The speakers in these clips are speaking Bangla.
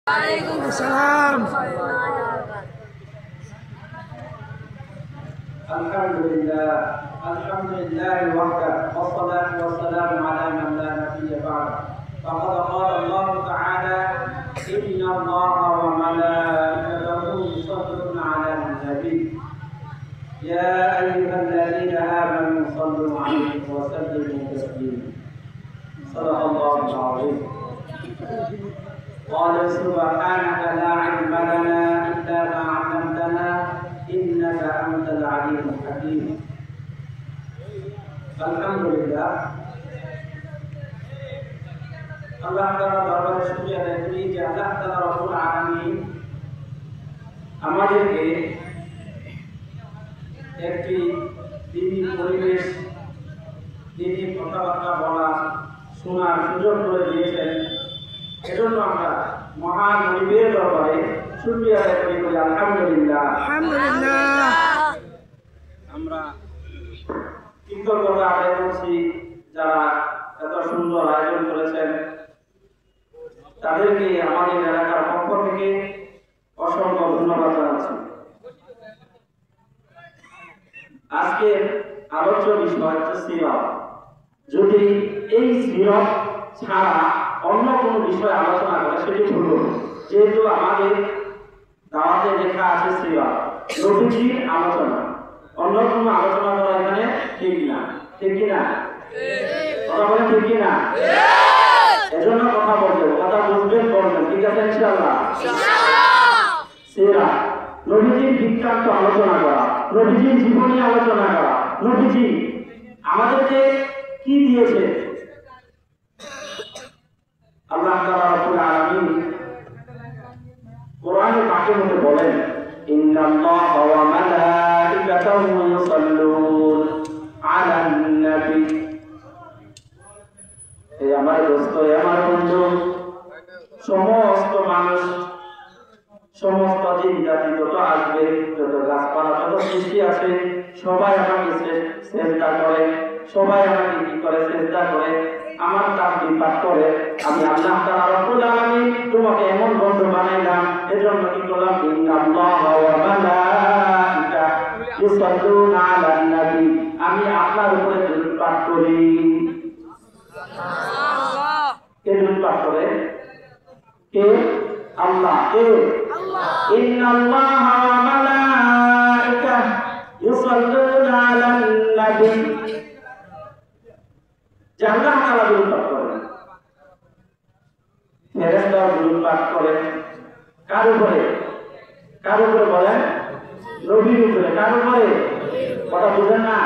Waalaikumsalam. Alhamdulillah, alhamdulillah wahda, wassalatu wassalamu ala man la nabiyya ba'da. Faqad qala Allah Ta'ala, inna Allaha wa malaikatahu yusalluna 'alan nabi. Ya ayyuhalladzina amanu sallu 'alaihi wa sallimu taslima. Shadaqallahul 'azim. قال سبحانك لا علم لنا إلا ما علمتنا إنك أنت العليم الحكيم. الحمد لله. আল্লাহ তাআলা দরবারে শুকরিয়া আদায় করি যে আল্লাহ তাআলা রব্বুল আলামিন আমাদেরকে একটি দ্বীনি পরিবেশ, দ্বীনি কথাবার্তা বলা, শোনার সুযোগ করে দিয়েছেন। এজন্য আমরা মহান নবীর দরবারে শুকরিয়া আদায় করি আলহামদুলিল্লাহ। আলহামদুলিল্লাহ। আমরা কৃতজ্ঞতা আদায় করছি যারা এত সুন্দর আয়োজন করেছেন, তাদেরকে আমাদের এলাকার পক্ষ থেকে অসংখ্য ধন্যবাদ জানাচ্ছি। আজকে আলোচ্য বিষয় হচ্ছে সিরাত। যদি এই সিরাত ছাড়া অন্য কোনো বিষয় আলোচনা করে সেটি ভুল হবে। যেহেতু আমাদের দাওয়াতে লেখা আছে সিরাত, নবীজির আলোচনা, অন্য কোনো আলোচনা করা এখানে ঠিক না। ঠিক কি না? কথা বলেন ঠিক কি না? এজন্য কথা বলবেন, কথা বুঝবেন, বলবেন। ঠিক আছে ইনশাআল্লাহ? সিরাত, নবীজির বৃত্তান্ত আলোচনা করা, নবীজির জীবনী আলোচনা করা, নবীজি আমাদেরকে কি দিয়েছে। আল্লাহ তাআলা রব্বুল আলামিন কোরআনে পাকের মধ্যে বলেন, ইন্নাল্লাহা ওয়া মালাইকাতাহু ইউসাল্লুন আলান নবী। এই আমার দোস্ত, আমার বন্ধু, সমস্ত মানুষ, সমস্ত জিন জাতি যত আসবে, যত গাছপালা, যত সৃষ্টি আছে, সবাই আমাকে সেজদা করে, সবাই আমাকে কি করে? সেজদা করে, আমার তাসবিহ পাঠ করে। আমি আল্লাহ তাআলা রব্বুল আলামিন তোমাকে এমন বন্ধু বানাইলাম, এজন্য কি করলাম? ইন্নাল্লাহা ওয়া মালাইকাতাহু ইউসাল্লুনা আলান নবী। আমি আপনার উপরে দরুদ পাঠ করি। সুবহানাল্লাহ। কে দরুদ পাঠ করে? কে? আল্লাহ। কে? আল্লাহ। ইন্নাল্লাহা ওয়া মালাইকাতাহু ইউসাল্লুনা আলান নবী। আল্লাহ তাআলা দরুদ পাঠ করেন, ফেরেশতারা দরুদ পাঠ করেন। কার উপরে? কার উপরে বলেন? নবীর উপরে। কার উপরে? কথা বুঝেন না?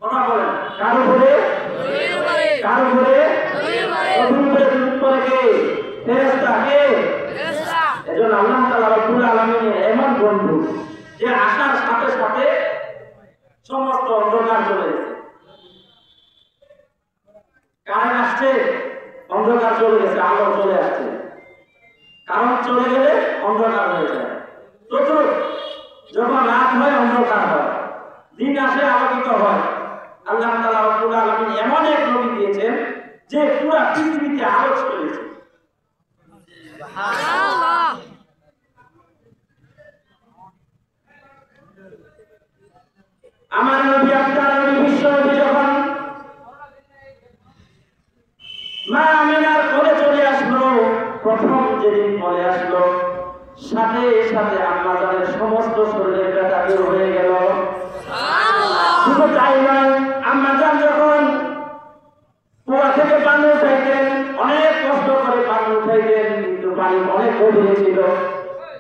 কথা বলেন। কার উপরে? নবীর উপরে। কার উপরে? নবীর উপরে। নবীর উপরে দরুদ পড়ে কে? ফেরেশতা। কে? ফেরেশতা। এজন্য আল্লাহ তাআলা রব্বুল আলামিনের এমন বন্ধু যে আসার সাথে সাথে সমস্ত অন্ধকার চলে গেছে। কারেন্ট আসছে, অন্ধকার চলে গেছে, আলো চলে আসছে। কারণ চলে গেলে অন্ধকার হয়ে যায়। যখন রাত হয় অন্ধকার হয়, দিন আসে আলোকিত হয়। আল্লাহ তাআলা রব্বুল আলামিন এমন এক নবী দিয়েছেন যে পুরো পৃথিবীতে আলো ছড়িয়েছে। সুবহানাল্লাহ। আমার নবী, আপনার নবী, বিশ্ব নবী যখন মা আমিনার কোলে চলে আসলো, প্রথম যেদিন কোলে আসলো, সাথে সাথে আম্মা জানের সমস্ত শরীরের ব্যথা দূর হয়ে গেল। সুবহানাল্লাহ। শুধু তাই নয়, আম্মা জান যখন কুয়া থেকে পানি উঠাইতেন, অনেক কষ্ট করে পানি উঠাইতেন, কিন্তু পানি অনেক গভীরে ছিল।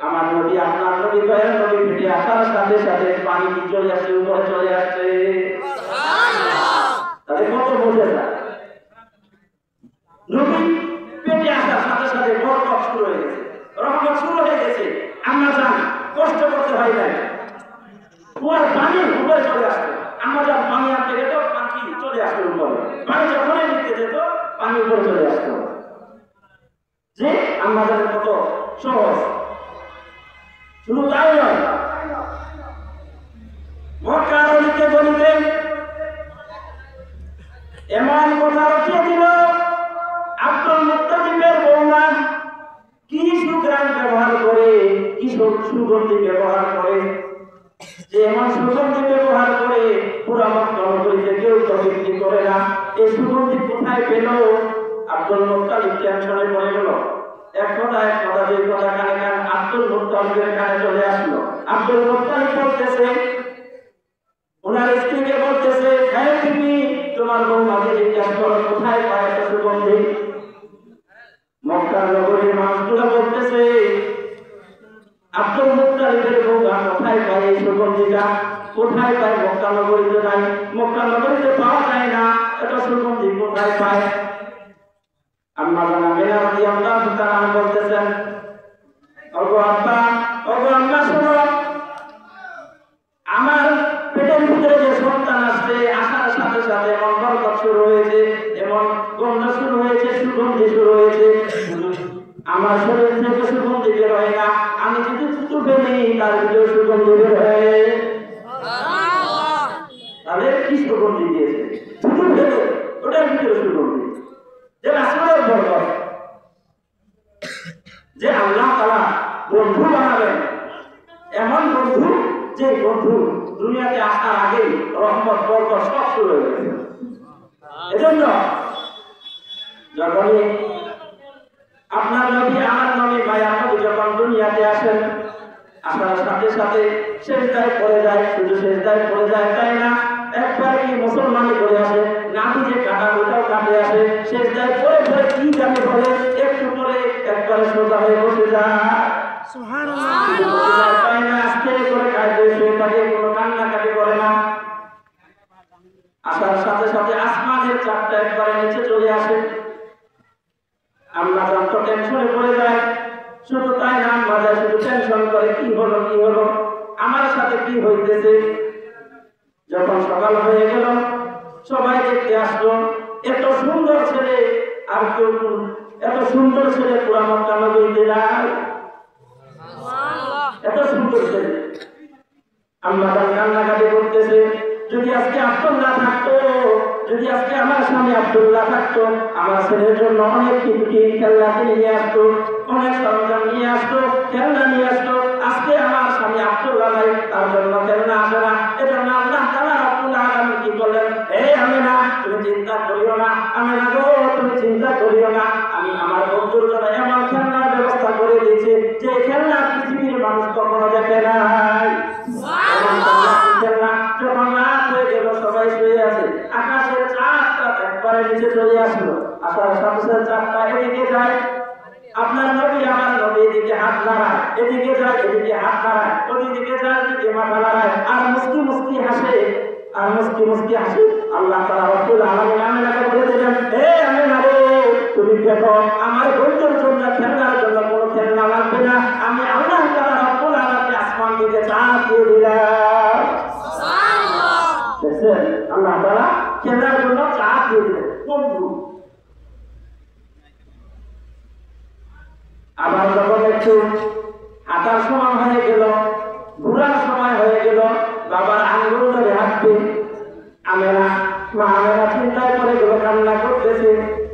আমার নবী, আপনার নবী, দয়ার নবী ফিরে আসার সাথে সাথে পানি কি চলে আসছে? উপরে চলে আসছে। সুবহানাল্লাহ। তাহলে কত বোঝে না? নবী পেটে আসার সাথে সাথে বরকত শুরু হয়ে গেছে, রহমত শুরু হয়ে গেছে। আম্মা জান কষ্ট করতে হয় নাই, কুয়ার পানি উপরে চলে আসতো। আম্মা জান পানি আনতে যেত, পানি চলে আসতো উপরে। পানি যখনই নিতে যেত, পানি উপরে চলে আসতো। যে আম্মা জানের কত সহজ। শুধু তাই নয়, মক্কার অলিতে গলিতে এমন কথা রটিয়ে দিল, আব্দুল মুত্তালিবের বৌমা কি সুগন্ধি ব্যবহার করে, যে এমন সুগন্ধি ব্যবহার করে পুরা মক্কা নগরীতে কেউ তো বিক্রি করে না। এই সুগন্ধি কোথায় পেল? আব্দুল মুত্তালিব টেনশনে পড়ে গেল। এক কথা দুই কথা কানে কান আব্দুল মুত্তালিবের কানে চলে আসলো। আব্দুল মুত্তালিব বলতেছে, ওনার স্ত্রীকে বলতেছে, হ্যাঁ তুমি তোমার বৌমাকে জিজ্ঞাসা করো কোথায় পায় একটা সুগন্ধি। মক্কা নগরীর মানুষগুলো বলতেছে, আব্দুল মুত্তালিবের বৌমা কোথায় পায় এই সুগন্ধিটা? কোথায় পায়? মক্কা নগরীতে নাই, মক্কা নগরীতে পাওয়া যায় না, এটা সুগন্ধি কোথায় পায়? আম্মা জানা মেনা রাদিয়াল্লাহু তাআলা বলতেছেন, ওগো আব্বা, ওগো আম্মা শোনো, আমার পেটের ভিতরে যে সন্তান আসছে, আসার সাথে সাথে এমন বরকত শুরু হয়েছে, এমন গন্ধ শুরু হয়েছে, সুগন্ধি শুরু হয়েছে, আমার শরীর থেকে সুগন্ধি বের হয় না। আমি যদি থুতু ফেলি তার ভিতরে সুগন্ধি বের হয়। তাদের কি সুগন্ধি দিয়েছে? থুতু ফেলে ওটার ভিতরে সুগন্ধি, যে রাসূলের বরকত, যে আল্লাহ তাআলা বন্ধু বানাবেন, এমন বন্ধু যে বন্ধু দুনিয়াতে আসার আগেই রহমত বরকত সব শুরু হয়ে গেছে। এজন্য যখনই আপনার নবী আমার নবী মায়ার নবী যখন দুনিয়াতে আসেন, আসার সাথে সাথে সেজদায় পড়ে যায়। শুধু সেজদায় পড়ে যায় তাই না, একবার কি মুসলমানি করে আসে, নাভি যে কাটা ওটাও কাটে আসে, সেজদায় পড়ে পড়ে কি জানে বলে, একটু পরে একবারে সোজা হয়ে বসে যায়। সুবহানাল্লাহ, তাই না? আস্তে করে কাঁদে শুয়ে থাকে, কোনো কান্নাকাটি করে না। আসার সাথে সাথে আসমানের চাপটা একবারে নিচে চলে আসে। আমরা যত টেনশনে পড়ে যায়, শুধু তাই না, আমরা শুধু টেনশন করে কি হলো কি হলো, আমার সাথে কি হইতেছে। যখন সকাল হয়ে গেল, সবাই দেখতে আসলো, এত সুন্দর ছেলে আর কেউ, এত সুন্দর ছেলে পুরা মক্কা নগরীতে নাই, এত সুন্দর ছেলে। আমরা কান্নাকাটি করতেছে, যদি আজকে আব্দুল্লাহ থাকতো, যদি আজকে আমার স্বামী আব্দুল্লাহ থাকতো, আমার ছেলের জন্য অনেক কিছু খেলনা কিনে নিয়ে আসতো, অনেক সরঞ্জাম নিয়ে আসতো, খেলনা নিয়ে আসতো। আজকে আমার স্বামী আব্দুল্লাহ নাই, তার জন্য খেলনা আসে না। এজন্য আল্লাহ তাআলা রাব্বুল আলামিন কি বললেন, হে আমিনা তুমি চিন্তা করিও না, আমিনা গো তুমি চিন্তা করিও না, আমি আমার বন্ধুর জন্য এমন খেলনার ব্যবস্থা করে দিয়েছি যে খেলনা পৃথিবীর মানুষ কখনো দেখে নাই। যখন রাত হয়ে গেল, সবাই শুয়ে আছে, আকাশের চাঁদটা একবারে নিচে চলে আসলো। আসার সাথে সাথে চাঁদটা এদিকে যায়, আপনার নবী আমার নবী এদিকে হাত নাড়ায়, এদিকে যায় এদিকে হাত নাড়ায়, ওদিকে যায় এদিকে মাথা নাড়ায়, আর মুস্কি মুস্কি হাসে, আর মুস্কি মুস্কি হাসে। আল্লাহ তাআলা রাব্বুল আলামিন আমিনাকে বলে দিলেন, হে আমিনা রে, তুমি দেখো আমার বন্ধুর জন্য খেলনার জন্য কোনো খেলনা লাগবে না, আমি আল্লাহ তাআলা রাব্বুল আলামিন আসমান থেকে চাঁদ দিয়ে দিলাম। দেখছেন, আল্লাহ তাআলা খেলনার জন্য চাঁদ দিয়ে দিলেন বন্ধু। আবার যখন একটু হাঁটার সময় হয়ে গেল, ঘোরার সময় হয়ে গেল, বাবার আঙ্গুল ধরে হাঁটবে, আমেনা মা আমেনা চিন্তায় করে গেল, কান্না করতেছে।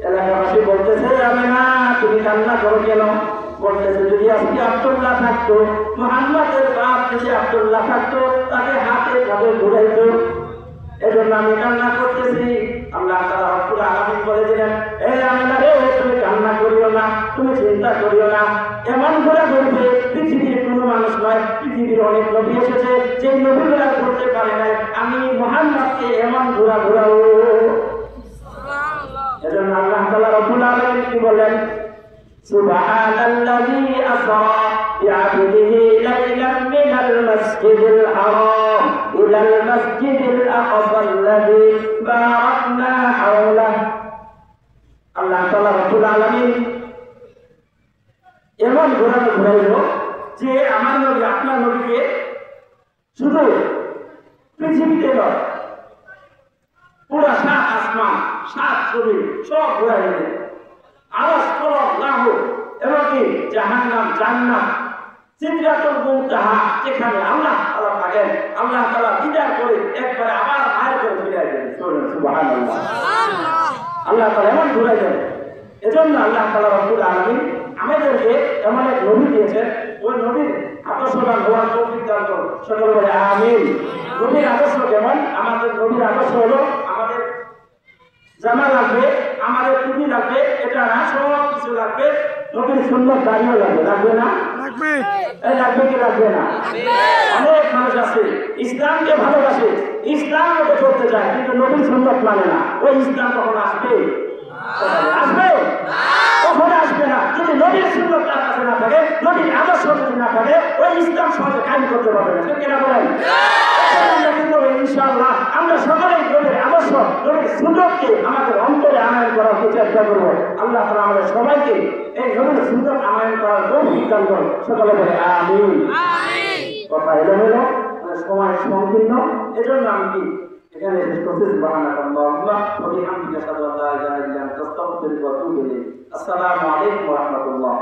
এলাকাবাসী বলতেছে, আমেনা তুমি কান্না করো কেন? বলতেছে, যদি আজকে আব্দুল্লাহ থাকতো, মুহাম্মাদের বাপ যদি আব্দুল্লাহ থাকতো, তাকে হাতে ধরে ঘুরাইতো, এজন্য আমি কান্না করতেছি। আল্লাহ তাআলা রাব্বুল আলামিন বলে দিলেন, হে আমিনা রে, তুমি কান্না করিও না, তুমি চিন্তা করিও না, এমন ঘোরা ঘুরবে পৃথিবীর কোনো মানুষ নয়, পৃথিবীর অনেক নবী এসেছে, যে নবীরা করতে পারে নাই, আমি মুহাম্মদকে এমন ঘোরা ঘোরাবো। এজন্য আল্লাহ তাআলা রাব্বুল আলামিন কি বলেন, সুবহানাল্লাযী আসরা বিআবদিহি লাইলান মিনাল মাসজিদিল হারাম ইলাল মাসজিদিল আকসাল্লাযী বারাকনা হাওলাহু। আল্লাহ তাআলা রাব্বুল আলামিন এমন ঘোরাইল যে আমার নবী আপনার নবীকে শুধু পৃথিবীতে নয়, পুরা সাত আসমান, সাত জমিন সব ঘোরাই দিলেন। আওয়াজ করো লাহ, এবং কি জাহান্নাম, জান্নাত, সিদরাতুল মুনতাহা, যেখানে আল্লাহ তাআলা থাকেন, আল্লাহ তাআলা বিদায় করে একবারে আবার মায়ের করে ফিরে আসবেন। সুবহানাল্লাহ, আল্লাহ তাআলা এমন ঘুরাই দেন। এজন্য আল্লাহ তাআলা রাব্বুল আলামিন আমাদেরকে এমন এক নবী দিয়েছেন, ওই নবীর আদর্শবান হওয়ার তৌফিক দান করুন। সকলে বলে আমিন। নবীর আদর্শ কেমন? আমাদের নবীর আদর্শ হলো আমাদের জামা লাগবে, আমাদের টুপি লাগবে, এটা না, সব কিছু লাগবে। নবীর সুন্নাত দাঁড়িয়ে লাগবে, লাগবে না? লাগবে কি লাগবে না? অনেক মানুষ আছে ইসলামকে ভালোবাসে, ইসলাম মতো করতে চায়, কিন্তু নবীর সুন্নাত মানে না। ওই ইসলাম কখন আসবে? আসবে? কখন আসবে না? যদি নবীর সুন্নাত তার কাছে না থাকে, নবীর আদর্শ যদি না থাকে, ওই ইসলাম সহজে কায়েম করতে পারবে না। ঠিক কিনা বলেন? ইনশাআল্লাহ আমরা সকলেই নবীর আদর্শ, নবীর সুন্নাতকে আমাদের অন্তরে আনয়ন করার চেষ্টা করব। আল্লাহ তাআলা আমাদের সবাইকে এই নবীর সুন্নাত আনয়ন করার তৌফিক দান করুন। সকলে বলে আমিন। কথা এলোমেলো, সময় সংকীর্ণ, এজন্য আমি কি এখানে শেষ করতে সুবহানাল্লাহ ওয়া বিহামদিহি আশহাদু আল্লা ইলাহা ইল্লা আনতা আস্তাগফিরুকা ওয়া আতুবু ইলাইক। আসসালামু আলাইকুম ওয়া রাহমাতুল্লাহ।